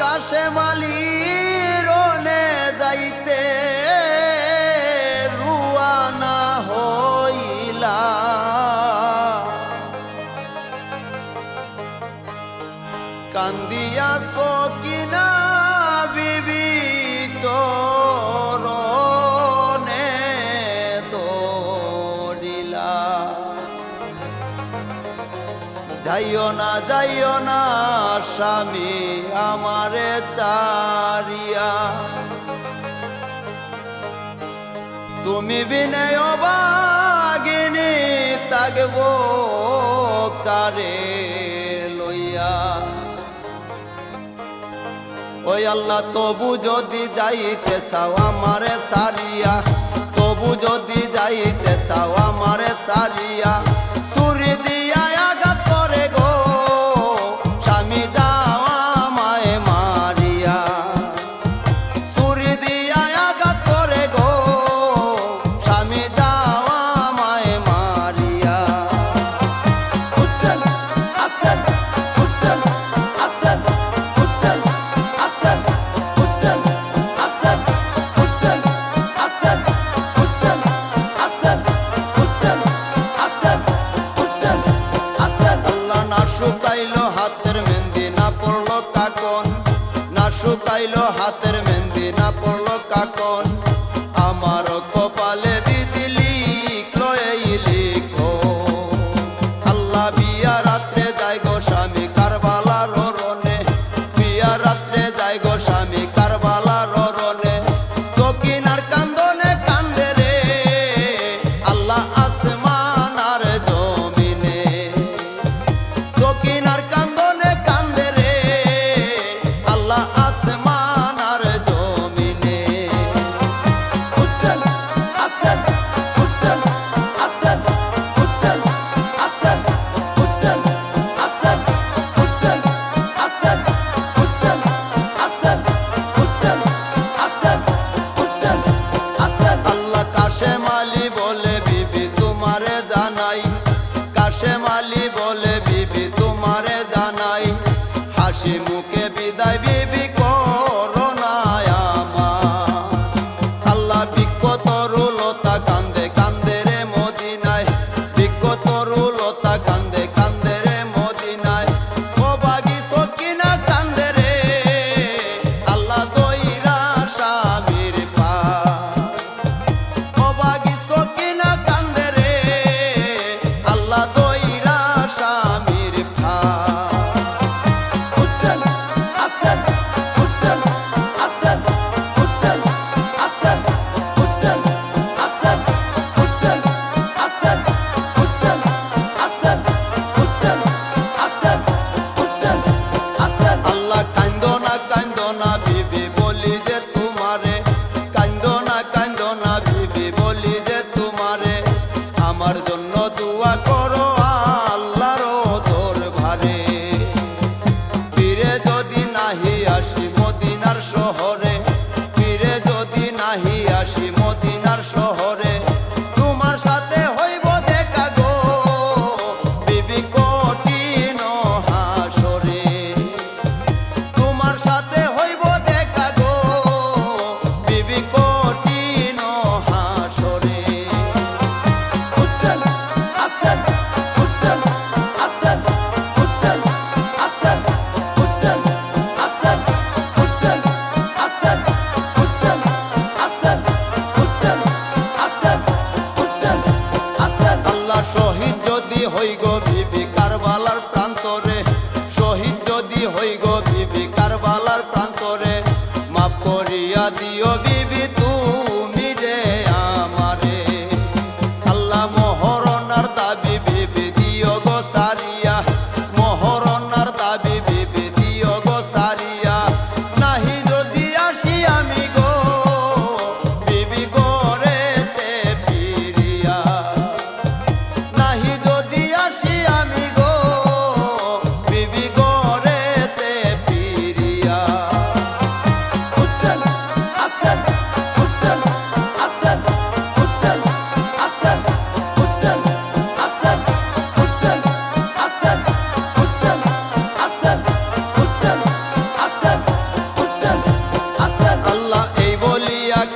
কাশেমালি রনে যাইতে রুয়ানা হইলা কান্দিয়া সকিনা বিবি চরণে দৌড়িলা যাইও না স্বামী আমারে চারিয়া তুমি বিনে অবাগিনী তাগব কারে লইয়া ওই আল্লাহ তবু যদি যাইতে চাও আমারে সারিয়া তবু যদি যাইতে চাও আমারে সারিয়া ছুরি দিয়া আঘাত করে গো স্বামী যাওয়া মায়ে মারিয়া ছুরি দিয়া আঘাত করে গো স্বামী যাওয়া মায়ে মারিয়া হুসেন আসেন হুসেন আসেন হুসেন আসেন হুসেন আসেন হুসেন আসেন হুসেন আসেন হুসেন আসেন হুসেন আসেন আল্লাহ না শুকাইলো হাতের মেহেন্দি না পড়লো কাকন না শুকাইলো হাতের মেহেন্দি না পড়লো কাকন আমার কপালে বিধি লিখলো এই লিখো আল্লাহ বিয়া রাত্রে যায় গো স্বামী কারবালার রণে বিয়া রাত্রে যায় গো স্বামী কারবালার রণে সকিনার কান্দনে কান্দে রে আল্লাহ আসমান আর জমিনে সকিনার কান্দনে কান্দে রে আল্লাহ আসমান আর জমিনে হুসেন আসেন হুসেন আসেন হুসেন আসেন হুসেন আসেন হুসেন আসেন হুসেন আসেন হুসেন আসেন হুসেন আসেন আল্লাহ কাশেমালি বলে বিবি তোমারে জানাই কাশেমালি বলে বিবি তোমারে জানাই হাসি মুখে বিদায় বিবি করো না আমার আল্লাহ বৃক্ষ তরুলতা কান্দে কান্দে রে মদিনায় বৃক্ষ তরুলতা কান্দে কান্দে রে মদিনায় ও বাগি সকিনা কান্দে রে আল্লাহ দইরা স্বামীর পা ও বাগি সকিনা কান্দে রে আল্লাহ দইরা স্বামীর পা হুসেন আসেন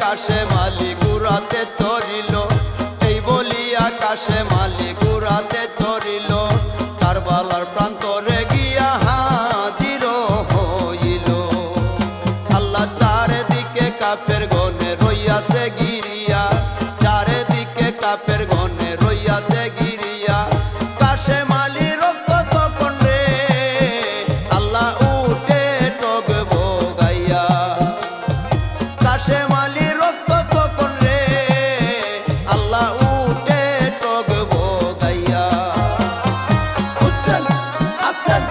আকাশে মালি ঘুরাতে চড়িল, এই বলি আকাশে মালি ঘুরাতে চড়িল, কারবালার প্রান্তরে গিয়া হাজির হইল। আল্লাহ চারিদিকে কাফের গনে রইয়াছে গিরিয়া, চারিদিকে কাফের গনে রইয়াছে গিরিয়া, কাশে মালি রক্ত তখন রে আল্লাহ উঠে টগ বগাইয়া, কাশে মালি রক্ত তখন রে আল্লাহ উঠে টগ বগাইয়া। হুসেন আসেন,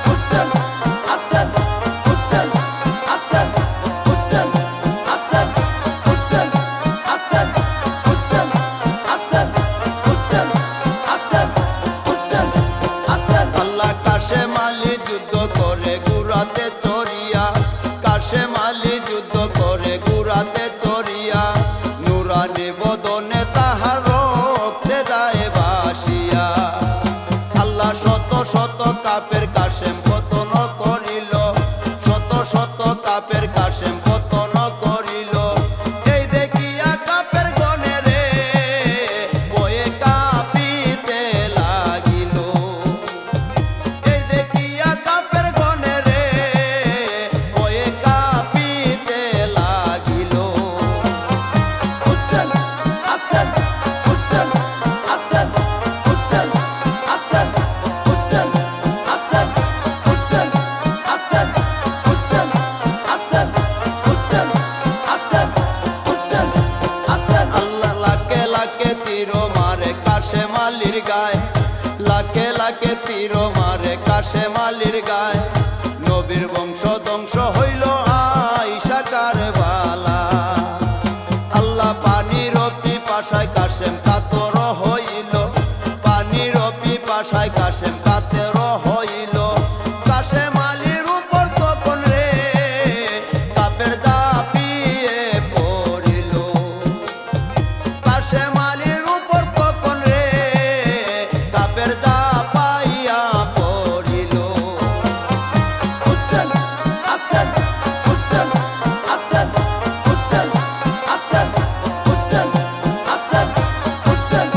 হুসেন আসেন, হুসেন আসেন, হুসেন আসেন, হুসেন আসেন, হুসেন আসেন, হুসেন আসেন, হুসেন আসেন। আল্লাহ কাশে মালি যুদ্ধ করে ঘুরাতে চড়িয়া, কাশে মালি যুদ্ধ করে ঘুরাতে চড়িয়া, নুরানি বদনে তাহার রক্তে যায় বাসিয়া। আল্লাহ শত শত কাপের কাশেম পতন করিল, শত শত কাপের কাশেম পতন করিল, এই দেখিয়া কাপের গনে রে বয়ে কাঁপিতে লাগিল, এই দেখিয়া কাপের গনে রে বয়ে কাঁপিতে লাগিল। হুসেন আসেন, হুসেন আসেন, হুসেন আসেন, হুসেন আসেন, হুসেন আসেন, হুসেন আসেন, হুসেন আসেন, হুসেন আসেন। আল্লাহ লাখে লাখে তীর মারে কাশে মালির গায়, লাখে লাখে তীর মারে কাশে মালির গায়, নবীর বংশ ধ্বংস হইল আইসা কারবালা। আল্লাহ পানির পিপাসায় কাশেম কাতর হইল, পানির পিপাসায় কাশেম কাতর হইল, কাশে মালির উপর তখন রে কাপের ঝাঁপিয়ে পড়িল, কাশে মালির উপর তখন রে কাপের ঝাঁপাইয়া পড়িল। হুসেন আসেন, হুসেন আসেন, হুসেন আসেন, হুসেন আসেন, হুসেন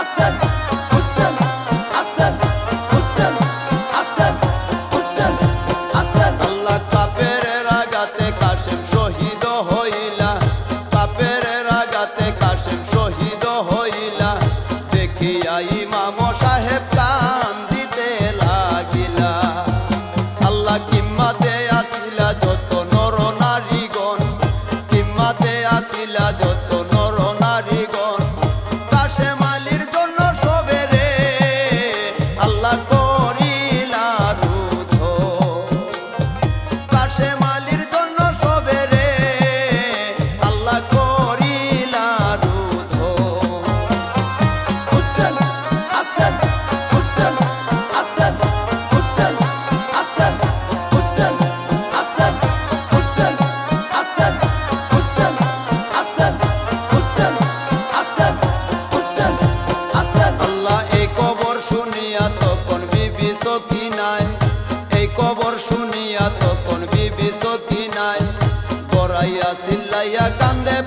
আসেন, হুসেন আসেন, হুসেন আসেন, হুসেন আসেন। আল্লাহ কাপের রাগাতে কাশেম শহীদ হইলা, কাপের রাগাতে কাশেম শহীদ হইলা, দেখিয়া ইমাম সাহেব কান্দিতে লাগিলা। আল্লাহ কিম্মাতে আসিলা যত নর নারীগণ, কিম্মাতে আসিলা যত নর নারীগণ, কাশে মালির জন্য সবে রে আল্লাহ করিলা রুদ্ধ, কাশে মালির জন্য সবে রে আল্লাহ করিলা রুদ্ধ। হুসেন আসেন, হুসেন আসেন, হুসেন আসেন, হুসেন আসেন, হুসেন আসেন, হুসেন আসেন, হুসেন আসেন, হুসেন আসেন। আল্লাহ এই কবর শুনিয়া তখন বিবি সকিনায়, এই কবর শুনিয়া তখন বিবি সকিনায়, গড়াইয়া চিল্লাইয়া কান্দে